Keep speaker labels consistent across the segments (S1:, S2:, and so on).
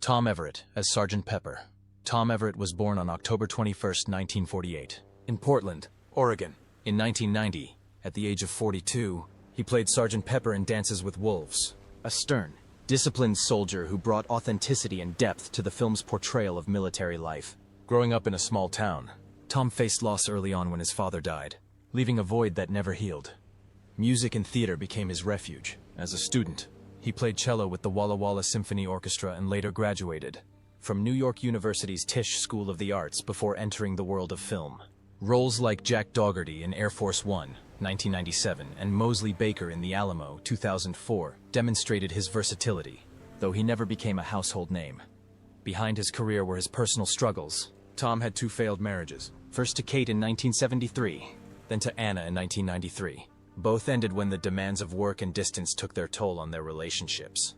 S1: Tom Everett as Sergeant Pepper. Tom Everett was born on October 21, 1948, in Portland, Oregon. In 1990, at the age of 42, he played Sergeant Pepper in Dances with Wolves, a stern, disciplined soldier who brought authenticity and depth to the film's portrayal of military life. Growing up in a small town, Tom faced loss early on when his father died, leaving a void that never healed. Music and theater became his refuge. As a student, he played cello with the Walla Walla Symphony Orchestra and later graduated from New York University's Tisch School of the Arts before entering the world of film. Roles like Jack Dougherty in Air Force One, 1997, and Mosley Baker in The Alamo, 2004, demonstrated his versatility, though he never became a household name. Behind his career were his personal struggles. Tom had 2 failed marriages, first to Kate in 1973, then to Anna in 1993. Both ended when the demands of work and distance took their toll on their relationships.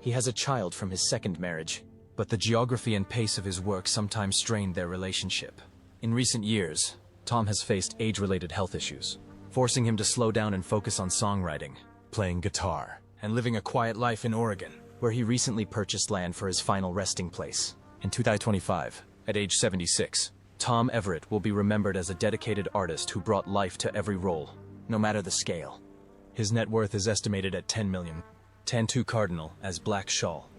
S1: He has a child from his second marriage, but the geography and pace of his work sometimes strained their relationship. In recent years, Tom has faced age-related health issues, forcing him to slow down and focus on songwriting, playing guitar, and living a quiet life in Oregon, where he recently purchased land for his final resting place. In 2025, at age 76, Tom Everett will be remembered as a dedicated artist who brought life to every role, no matter the scale. His net worth is estimated at $10 million. Tantu Cardinal as Black Shawl.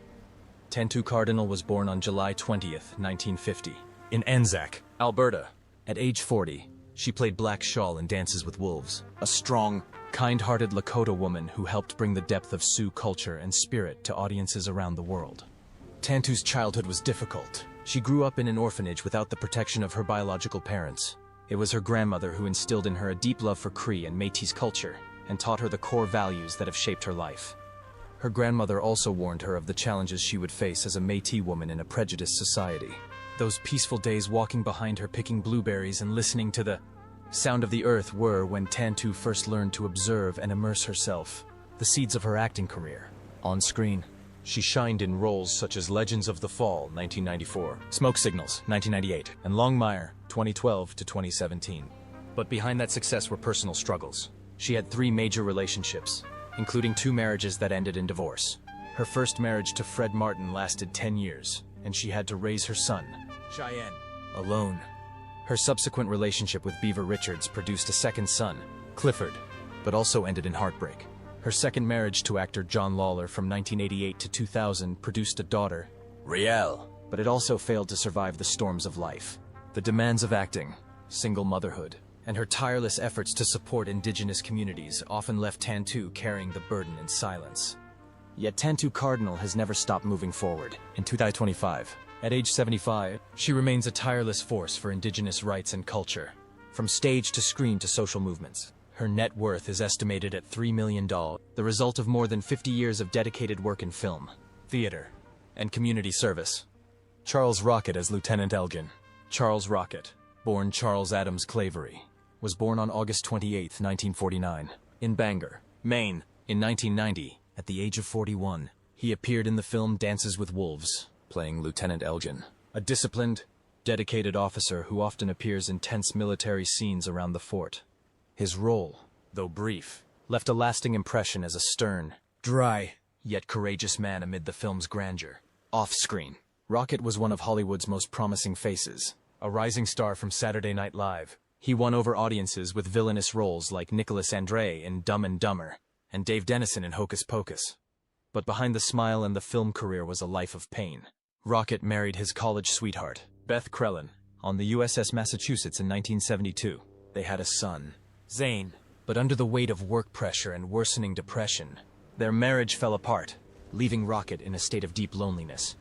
S1: Tantu Cardinal was born on July 20th, 1950, in Anzac, Alberta. At age 40, she played Black Shawl in Dances with Wolves, a strong, kind-hearted Lakota woman who helped bring the depth of Sioux culture and spirit to audiences around the world. Tantu's childhood was difficult. She grew up in an orphanage without the protection of her biological parents. It was her grandmother who instilled in her a deep love for Cree and Métis culture and taught her the core values that have shaped her life. Her grandmother also warned her of the challenges she would face as a Métis woman in a prejudiced society. Those peaceful days walking behind her picking blueberries and listening to the sound of the earth were when Tantu first learned to observe and immerse herself, the seeds of her acting career. On screen, she shined in roles such as Legends of the Fall, 1994, Smoke Signals, 1998, and Longmire, 2012 to 2017. But behind that success were personal struggles. She had 3 major relationships, including 2 marriages that ended in divorce. Her first marriage to Fred Martin lasted 10 years, and she had to raise her son, Cheyenne, alone. Her subsequent relationship with Beaver Richards produced a second son, Clifford, but also ended in heartbreak. Her second marriage to actor John Lawler from 1988 to 2000 produced a daughter, Riel, but it also failed to survive the storms of life. The demands of acting, single motherhood, and her tireless efforts to support indigenous communities often left Tantu carrying the burden in silence. Yet Tantu Cardinal has never stopped moving forward. In 2025, at age 75, she remains a tireless force for indigenous rights and culture, from stage to screen to social movements. Her net worth is estimated at $3 million, the result of more than 50 years of dedicated work in film, theater, and community service. Charles Rocket as Lieutenant Elgin. Charles Rocket, born Charles Adams Clavery, was born on August 28, 1949, in Bangor, Maine. In 1990, at the age of 41, he appeared in the film Dances with Wolves, playing Lieutenant Elgin, a disciplined, dedicated officer who often appears in tense military scenes around the fort. His role, though brief, left a lasting impression as a stern, dry, yet courageous man amid the film's grandeur. Off-screen, Rocket was one of Hollywood's most promising faces. A rising star from Saturday Night Live, he won over audiences with villainous roles like Nicholas Andre in Dumb and Dumber and Dave Dennison in Hocus Pocus. But behind the smile and the film career was a life of pain. Rocket married his college sweetheart, Beth Krellin, on the USS Massachusetts in 1972. They had a son, Zane, but under the weight of work pressure and worsening depression, their marriage fell apart, leaving Rocket in a state of deep loneliness.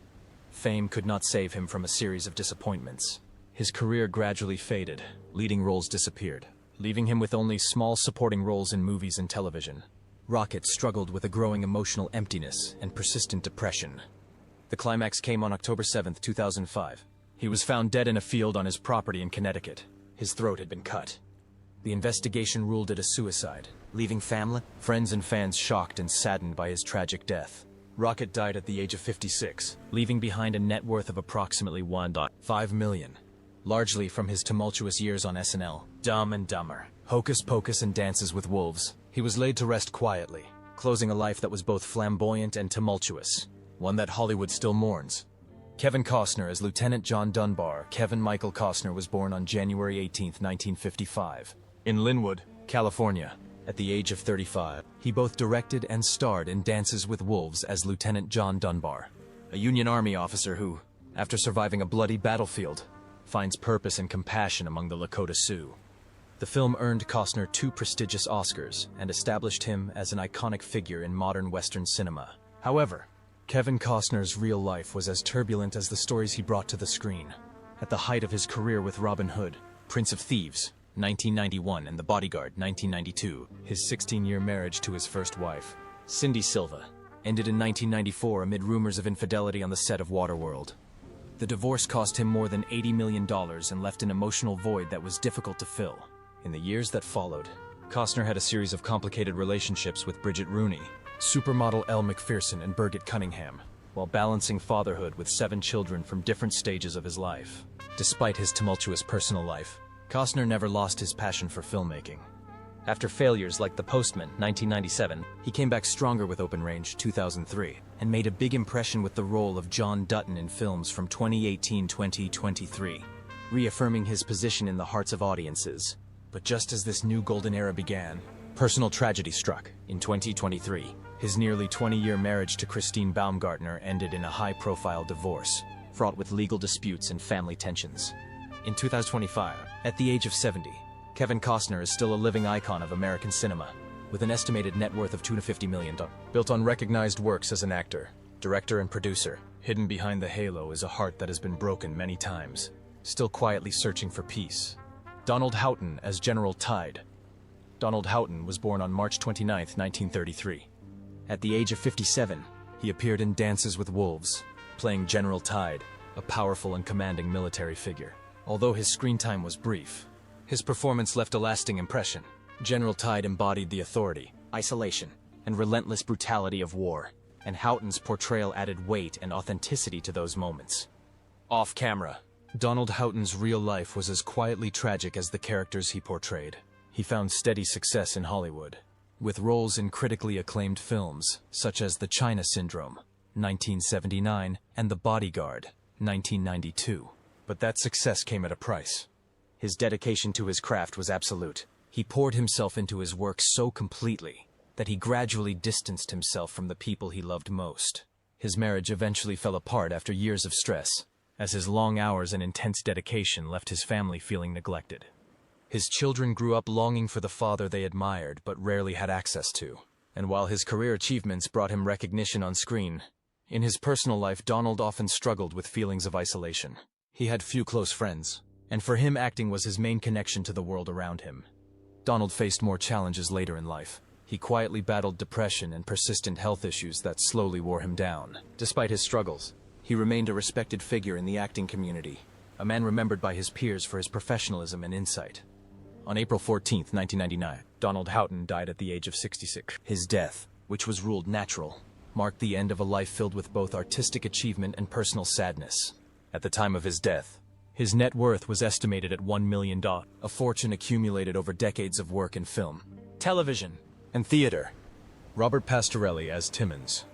S1: Fame could not save him from a series of disappointments. His career gradually faded, leading roles disappeared, leaving him with only small supporting roles in movies and television. Rocket struggled with a growing emotional emptiness and persistent depression. The climax came on October 7, 2005. He was found dead in a field on his property in Connecticut. His throat had been cut. The investigation ruled it a suicide, leaving family, friends, and fans shocked and saddened by his tragic death. Rocket died at the age of 56, leaving behind a net worth of approximately $1.5 million, largely from his tumultuous years on SNL, Dumb and Dumber, Hocus Pocus, and Dances with Wolves. He was laid to rest quietly, closing a life that was both flamboyant and tumultuous, one that Hollywood still mourns. Kevin Costner as Lieutenant John Dunbar. Kevin Michael Costner was born on January 18, 1955, in Linwood, California. At the age of 35, he both directed and starred in Dances with Wolves as Lieutenant John Dunbar, a Union Army officer who, after surviving a bloody battlefield, finds purpose and compassion among the Lakota Sioux. The film earned Costner 2 prestigious Oscars and established him as an iconic figure in modern Western cinema. However, Kevin Costner's real life was as turbulent as the stories he brought to the screen. At the height of his career with Robin Hood, Prince of Thieves, 1991, and The Bodyguard, 1992, his 16-year marriage to his first wife, Cindy Silva, ended in 1994 amid rumors of infidelity on the set of Waterworld. The divorce cost him more than $80 million and left an emotional void that was difficult to fill. In the years that followed, Costner had a series of complicated relationships with Bridget Rooney, supermodel Elle Macpherson, and Birgit Cunningham, while balancing fatherhood with 7 children from different stages of his life. Despite his tumultuous personal life, Costner never lost his passion for filmmaking. After failures like The Postman, 1997, he came back stronger with Open Range, 2003, and made a big impression with the role of John Dutton in films from 2018-2023, reaffirming his position in the hearts of audiences. But just as this new golden era began, personal tragedy struck. In 2023, his nearly 20-year marriage to Christine Baumgartner ended in a high-profile divorce, fraught with legal disputes and family tensions. In 2025, at the age of 70, Kevin Costner is still a living icon of American cinema, with an estimated net worth of $250 million. Built on recognized works as an actor, director, and producer, hidden behind the halo is a heart that has been broken many times, still quietly searching for peace. Donald Houghton as General Tide. Donald Houghton was born on March 29, 1933. At the age of 57, he appeared in Dances with Wolves, playing General Tide, a powerful and commanding military figure. Although his screen time was brief, his performance left a lasting impression. General Tide embodied the authority, isolation, and relentless brutality of war, and Houghton's portrayal added weight and authenticity to those moments. Off camera, Donald Houghton's real life was as quietly tragic as the characters he portrayed. He found steady success in Hollywood, with roles in critically acclaimed films such as The China Syndrome, 1979, and The Bodyguard, 1992. But that success came at a price. His dedication to his craft was absolute. He poured himself into his work so completely that he gradually distanced himself from the people he loved most. His marriage eventually fell apart after years of stress, as his long hours and intense dedication left his family feeling neglected. His children grew up longing for the father they admired but rarely had access to. And while his career achievements brought him recognition on screen, in his personal life Donald often struggled with feelings of isolation. He had few close friends, and for him acting was his main connection to the world around him. Donald faced more challenges later in life. He quietly battled depression and persistent health issues that slowly wore him down. Despite his struggles, he remained a respected figure in the acting community, a man remembered by his peers for his professionalism and insight. On April 14, 1999, Donald Houghton died at the age of 66. His death, which was ruled natural, marked the end of a life filled with both artistic achievement and personal sadness. At the time of his death, his net worth was estimated at $1 million, a fortune accumulated over decades of work in film, television, and theater. Robert Pastorelli as Timmons.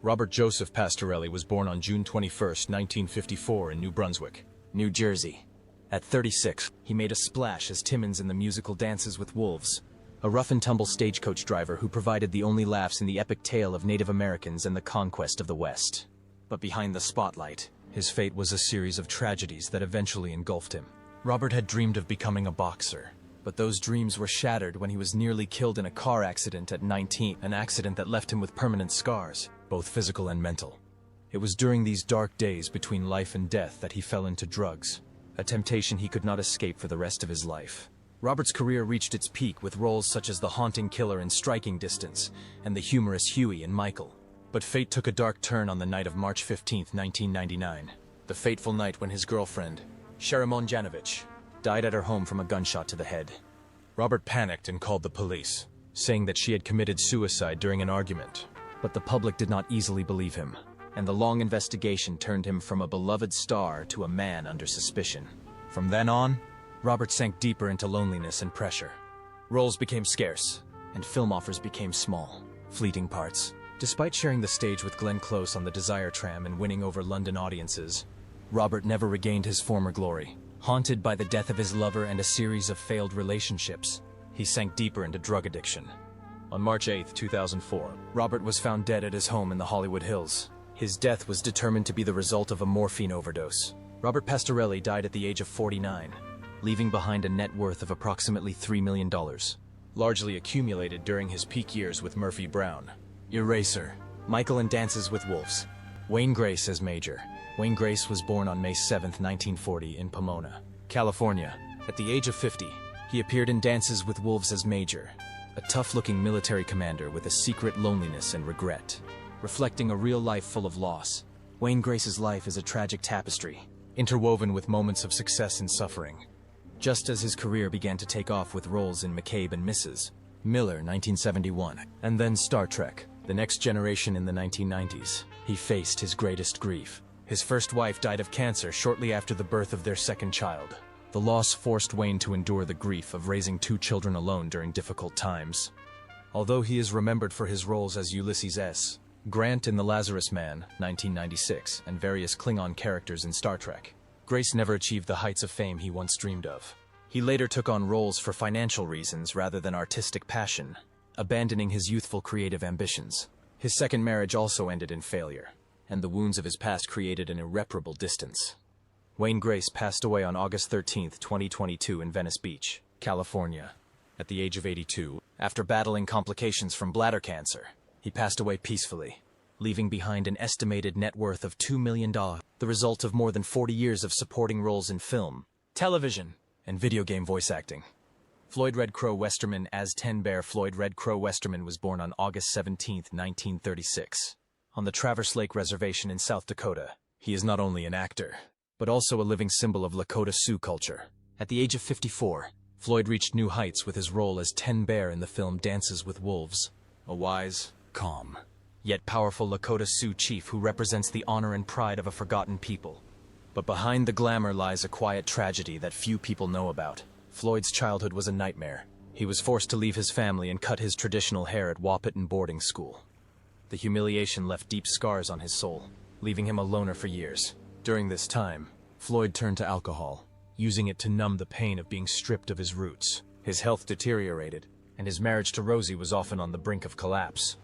S1: Robert Joseph Pastorelli was born on June 21, 1954 in New Brunswick, New Jersey. At 36, he made a splash as Timmons in the musical Dances with Wolves, a rough-and-tumble stagecoach driver who provided the only laughs in the epic tale of Native Americans and the conquest of the West. But behind the spotlight, his fate was a series of tragedies that eventually engulfed him. Robert had dreamed of becoming a boxer, but those dreams were shattered when he was nearly killed in a car accident at 19, an accident that left him with permanent scars, both physical and mental. It was during these dark days between life and death that he fell into drugs, a temptation he could not escape for the rest of his life. Robert's career reached its peak with roles such as the haunting killer in Striking Distance and the humorous Huey in Michael. But fate took a dark turn on the night of March 15, 1999, the fateful night when his girlfriend, Sharamon Janovich, died at her home from a gunshot to the head. Robert panicked and called the police, saying that she had committed suicide during an argument. But the public did not easily believe him, and the long investigation turned him from a beloved star to a man under suspicion. From then on, Robert sank deeper into loneliness and pressure. Roles became scarce, and film offers became small, fleeting parts, Despite sharing the stage with Glenn Close on the Desire Tram and winning over London audiences, Robert never regained his former glory. Haunted by the death of his lover and a series of failed relationships, he sank deeper into drug addiction. On March 8, 2004, Robert was found dead at his home in the Hollywood Hills. His death was determined to be the result of a morphine overdose. Robert Pastorelli died at the age of 49, leaving behind a net worth of approximately $3 million, largely accumulated during his peak years with Murphy Brown, Eraser, Michael and Dances with Wolves. Wayne Grace as Major. Wayne Grace was born on May 7, 1940 in Pomona, California. At the age of 50, he appeared in Dances with Wolves as Major, a tough-looking military commander with a secret loneliness and regret. Reflecting a real life full of loss, Wayne Grace's life is a tragic tapestry, interwoven with moments of success and suffering. Just as his career began to take off with roles in McCabe and Mrs. Miller, 1971, and then Star Trek, The Next Generation in the 1990s, he faced his greatest grief. His first wife died of cancer shortly after the birth of their second child. The loss forced Wayne to endure the grief of raising 2 children alone during difficult times. Although he is remembered for his roles as Ulysses S. Grant in The Lazarus Man, 1996, and various Klingon characters in Star Trek, Grace never achieved the heights of fame he once dreamed of. He later took on roles for financial reasons rather than artistic passion, abandoning his youthful creative ambitions. His second marriage also ended in failure, and the wounds of his past created an irreparable distance. Wayne Grace passed away on August 13, 2022 in Venice Beach, California, at the age of 82, after battling complications from bladder cancer. He passed away peacefully, leaving behind an estimated net worth of $2 million, the result of more than 40 years of supporting roles in film, television, and video game voice acting. Floyd Red Crow Westerman as Ten Bear. Floyd Red Crow Westerman was born on August 17, 1936. On the Traverse Lake Reservation in South Dakota. He is not only an actor, but also a living symbol of Lakota Sioux culture. At the age of 54, Floyd reached new heights with his role as Ten Bear in the film Dances with Wolves, a wise, calm, yet powerful Lakota Sioux chief who represents the honor and pride of a forgotten people. But behind the glamour lies a quiet tragedy that few people know about. Floyd's childhood was a nightmare. He was forced to leave his family and cut his traditional hair at Wahpeton boarding school. The humiliation left deep scars on his soul, leaving him a loner for years. During this time, Floyd turned to alcohol, using it to numb the pain of being stripped of his roots. His health deteriorated, and his marriage to Rosie was often on the brink of collapse.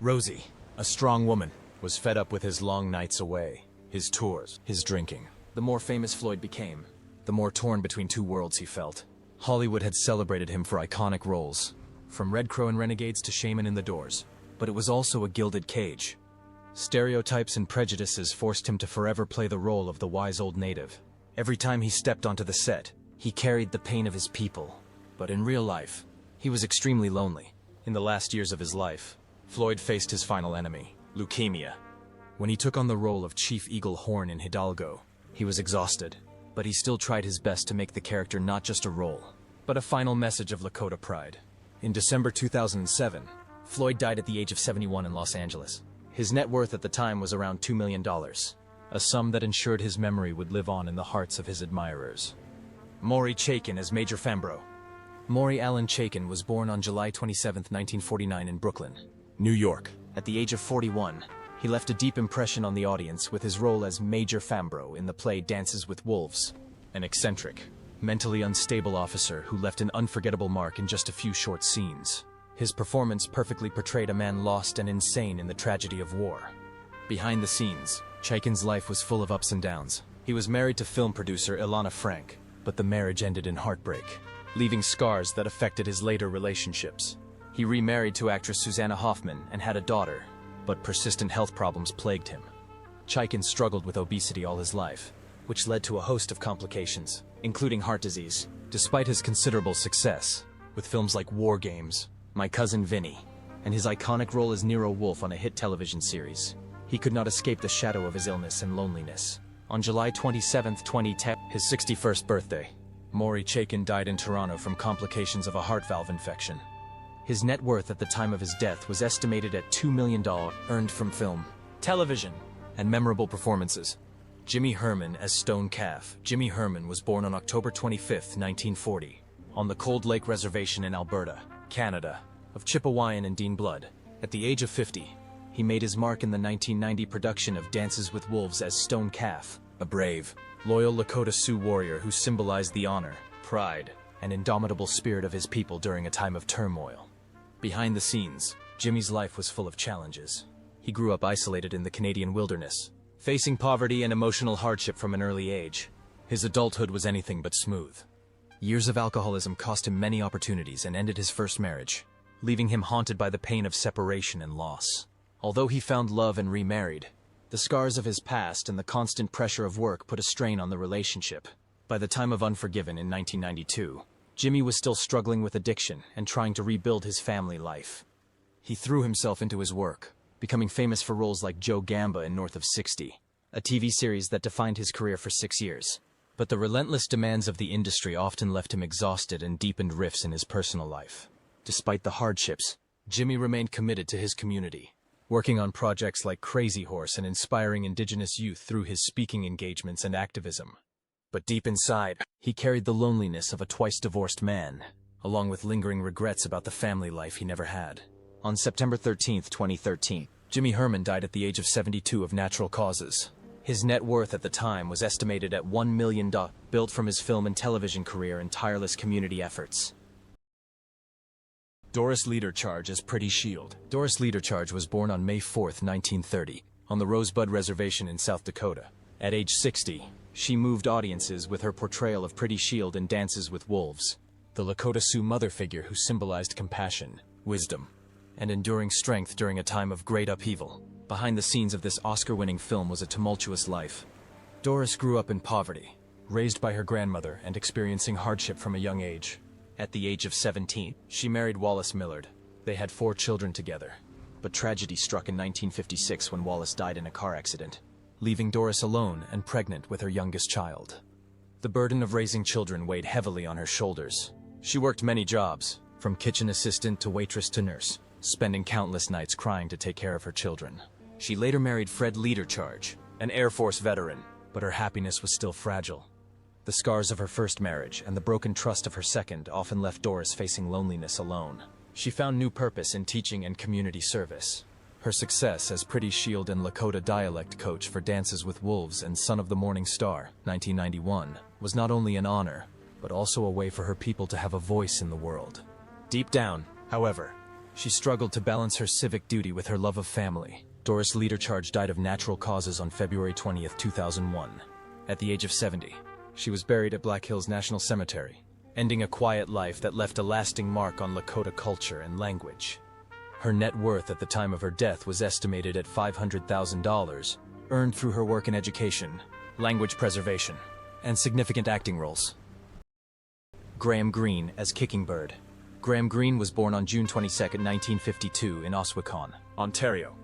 S1: Rosie, a strong woman, was fed up with his long nights away, his tours, his drinking. The more famous Floyd became, the more torn between two worlds he felt. Hollywood had celebrated him for iconic roles, from Red Crow and Renegades to Shaman in the Doors, but it was also a gilded cage. Stereotypes and prejudices forced him to forever play the role of the wise old native. Every time he stepped onto the set, he carried the pain of his people. But in real life, he was extremely lonely. In the last years of his life, Floyd faced his final enemy, leukemia. When he took on the role of Chief Eagle Horn in Hidalgo, he was exhausted, but he still tried his best to make the character not just a role, but a final message of Lakota pride. In December 2007, Floyd died at the age of 71 in Los Angeles. His net worth at the time was around $2 million, a sum that ensured his memory would live on in the hearts of his admirers. Maury Chaykin as Major Fambro. Maury Allen Chaykin was born on July 27, 1949 in Brooklyn, New York. At the age of 41, he left a deep impression on the audience with his role as Major Fambro in the play Dances with Wolves, an eccentric, mentally unstable officer who left an unforgettable mark in just a few short scenes. His performance perfectly portrayed a man lost and insane in the tragedy of war. Behind the scenes, Chaykin's life was full of ups and downs. He was married to film producer Ilana Frank, but the marriage ended in heartbreak, leaving scars that affected his later relationships. He remarried to actress Susanna Hoffman and had a daughter, but persistent health problems plagued him. Chaykin struggled with obesity all his life, which led to a host of complications, including heart disease. Despite his considerable success, with films like War Games, My Cousin Vinny, and his iconic role as Nero Wolfe on a hit television series, he could not escape the shadow of his illness and loneliness. On July 27, 2010, his 61st birthday, Maury Chaykin died in Toronto from complications of a heart valve infection. His net worth at the time of his death was estimated at $2 million, earned from film, television, and memorable performances. Jimmy Herman as Stone Calf. Jimmy Herman was born on October 25, 1940, on the Cold Lake Reservation in Alberta, Canada, of Chippewayan and Dean blood. At the age of 50, he made his mark in the 1990 production of Dances with Wolves as Stone Calf, a brave, loyal Lakota Sioux warrior who symbolized the honor, pride, and indomitable spirit of his people during a time of turmoil. Behind the scenes, Jimmy's life was full of challenges. He grew up isolated in the Canadian wilderness, facing poverty and emotional hardship from an early age. His adulthood was anything but smooth. Years of alcoholism cost him many opportunities and ended his first marriage, leaving him haunted by the pain of separation and loss. Although he found love and remarried, the scars of his past and the constant pressure of work put a strain on the relationship. By the time of Unforgiven in 1992, Jimmy was still struggling with addiction and trying to rebuild his family life. He threw himself into his work, becoming famous for roles like Joe Gamba in North of 60, a TV series that defined his career for 6 years. But the relentless demands of the industry often left him exhausted and deepened rifts in his personal life. Despite the hardships, Jimmy remained committed to his community, working on projects like Crazy Horse and inspiring Indigenous youth through his speaking engagements and activism. But deep inside, he carried the loneliness of a twice-divorced man, along with lingering regrets about the family life he never had. On September 13, 2013, Jimmy Herman died at the age of 72 of natural causes. His net worth at the time was estimated at $1 million, built from his film and television career and tireless community efforts. Doris Leadercharge as Pretty Shield. Doris Leadercharge was born on May 4, 1930, on the Rosebud Reservation in South Dakota. At age 60, she moved audiences with her portrayal of Pretty Shield in Dances with Wolves, the Lakota Sioux mother figure who symbolized compassion, wisdom, and enduring strength during a time of great upheaval. Behind the scenes of this Oscar-winning film was a tumultuous life. Doris grew up in poverty, raised by her grandmother and experiencing hardship from a young age. At the age of 17, she married Wallace Millard. They had 4 children together. But tragedy struck in 1956 when Wallace died in a car accident, leaving Doris alone and pregnant with her youngest child. The burden of raising children weighed heavily on her shoulders. She worked many jobs, from kitchen assistant to waitress to nurse, spending countless nights crying to take care of her children. She later married Fred Leadercharge, an Air Force veteran, but her happiness was still fragile. The scars of her first marriage and the broken trust of her second often left Doris facing loneliness alone. She found new purpose in teaching and community service. Her success as Pretty Shield and Lakota dialect coach for Dances with Wolves and Son of the Morning Star, 1991, was not only an honor, but also a way for her people to have a voice in the world. Deep down, however, she struggled to balance her civic duty with her love of family. Doris Leadercharge died of natural causes on February 20, 2001. At the age of 70, she was buried at Black Hills National Cemetery, ending a quiet life that left a lasting mark on Lakota culture and language. Her net worth at the time of her death was estimated at $500,000, earned through her work in education, language preservation, and significant acting roles. Graham Greene as Kicking Bird. Graham Greene was born on June 22, 1952 in Oswecon, Ontario.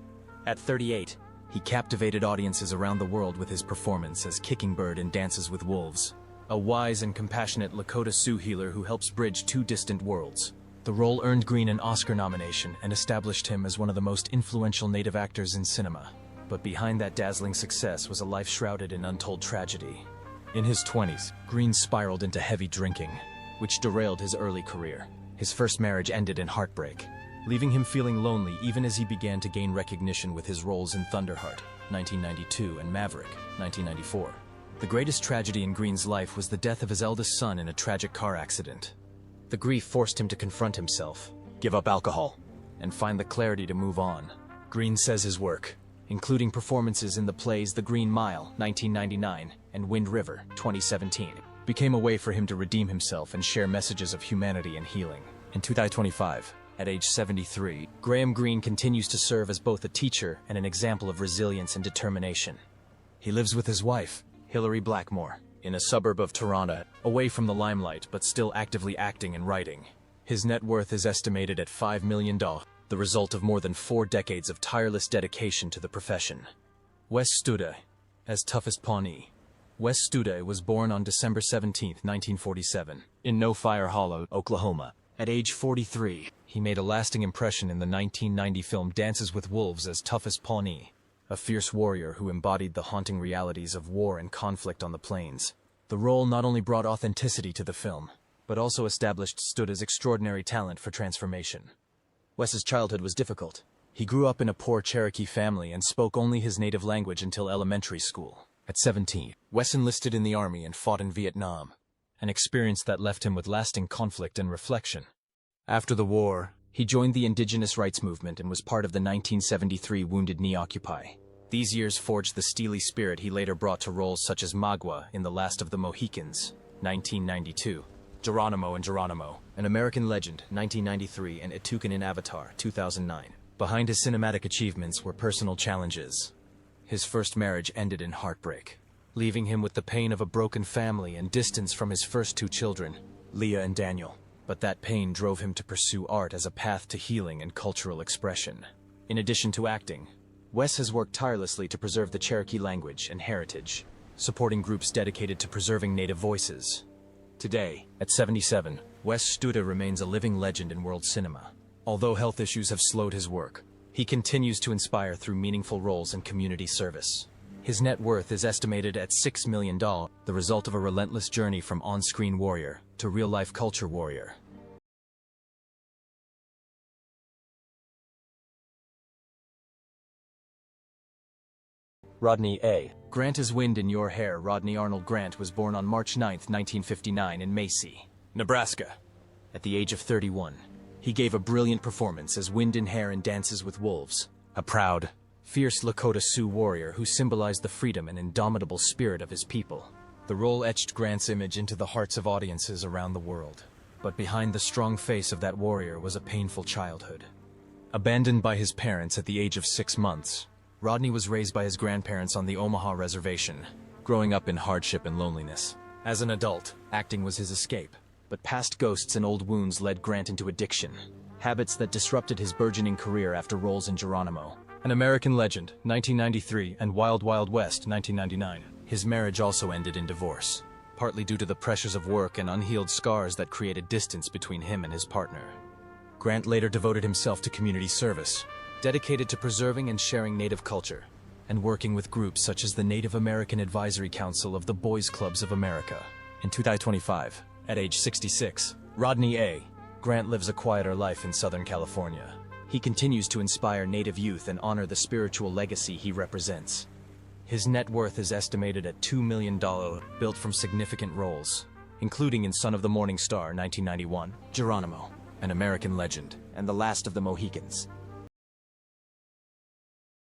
S1: At 38, he captivated audiences around the world with his performance as Kicking Bird in Dances with Wolves, a wise and compassionate Lakota Sioux healer who helps bridge 2 distant worlds. The role earned Greene an Oscar nomination and established him as one of the most influential Native actors in cinema. But behind that dazzling success was a life shrouded in untold tragedy. In his 20s, Greene spiraled into heavy drinking, which derailed his early career. His first marriage ended in heartbreak, leaving him feeling lonely even as he began to gain recognition with his roles in Thunderheart, 1992, and Maverick, 1994. The greatest tragedy in Greene's life was the death of his eldest son in a tragic car accident. The grief forced him to confront himself, give up alcohol, and find the clarity to move on. Greene says his work, including performances in the plays The Green Mile, 1999, and Wind River, 2017, became a way for him to redeem himself and share messages of humanity and healing. In 2025, at age 73, Graham Greene continues to serve as both a teacher and an example of resilience and determination. He lives with his wife, Hilary Blackmore, in a suburb of Toronto, away from the limelight but still actively acting and writing. His net worth is estimated at $5 million, the result of more than 4 decades of tireless dedication to the profession. Wes Studi, as Toughest Pawnee. Wes Studi was born on December 17, 1947, in No Fire Hollow, Oklahoma. At age 43, he made a lasting impression in the 1990 film Dances with Wolves as Toughest Pawnee, a fierce warrior who embodied the haunting realities of war and conflict on the plains. The role not only brought authenticity to the film, but also established Studi's extraordinary talent for transformation. Wes's childhood was difficult. He grew up in a poor Cherokee family and spoke only his native language until elementary school. At 17, Wes enlisted in the Army and fought in Vietnam, an experience that left him with lasting conflict and reflection. After the war, he joined the indigenous rights movement and was part of the 1973 Wounded Knee Occupy. These years forged the steely spirit he later brought to roles such as Magua in The Last of the Mohicans, 1992, Geronimo in Geronimo, An American Legend, 1993, and Etukan in Avatar, 2009. Behind his cinematic achievements were personal challenges. His first marriage ended in heartbreak, leaving him with the pain of a broken family and distance from his first two children, Leah and Daniel. But that pain drove him to pursue art as a path to healing and cultural expression. In addition to acting, Wes has worked tirelessly to preserve the Cherokee language and heritage, supporting groups dedicated to preserving native voices. Today, at 77, Wes Studa remains a living legend in world cinema. Although health issues have slowed his work, he continues to inspire through meaningful roles and community service. His net worth is estimated at $6 million, the result of a relentless journey from on-screen warrior to real-life culture warrior. Rodney A. Grant as Wind in Your Hair. Rodney Arnold Grant was born on March 9, 1959 in Macy, Nebraska. At the age of 31, he gave a brilliant performance as Wind in Hair in Dances with Wolves, a proud, fierce Lakota Sioux warrior who symbolized the freedom and indomitable spirit of his people. The role etched Grant's image into the hearts of audiences around the world. But behind the strong face of that warrior was a painful childhood. Abandoned by his parents at the age of 6 months, Rodney was raised by his grandparents on the Omaha Reservation, growing up in hardship and loneliness. As an adult, acting was his escape, but past ghosts and old wounds led Grant into addiction, habits that disrupted his burgeoning career after roles in Geronimo, An American Legend, 1993, and Wild Wild West, 1999. His marriage also ended in divorce, partly due to the pressures of work and unhealed scars that created distance between him and his partner. Grant later devoted himself to community service, dedicated to preserving and sharing Native culture, and working with groups such as the Native American Advisory Council of the Boys Clubs of America. In 2025, at age 66, Rodney A. Grant lives a quieter life in Southern California. He continues to inspire Native youth and honor the spiritual legacy he represents. His net worth is estimated at $2 million, built from significant roles, including in Son of the Morning Star, 1991, Geronimo, An American Legend, and The Last of the Mohicans,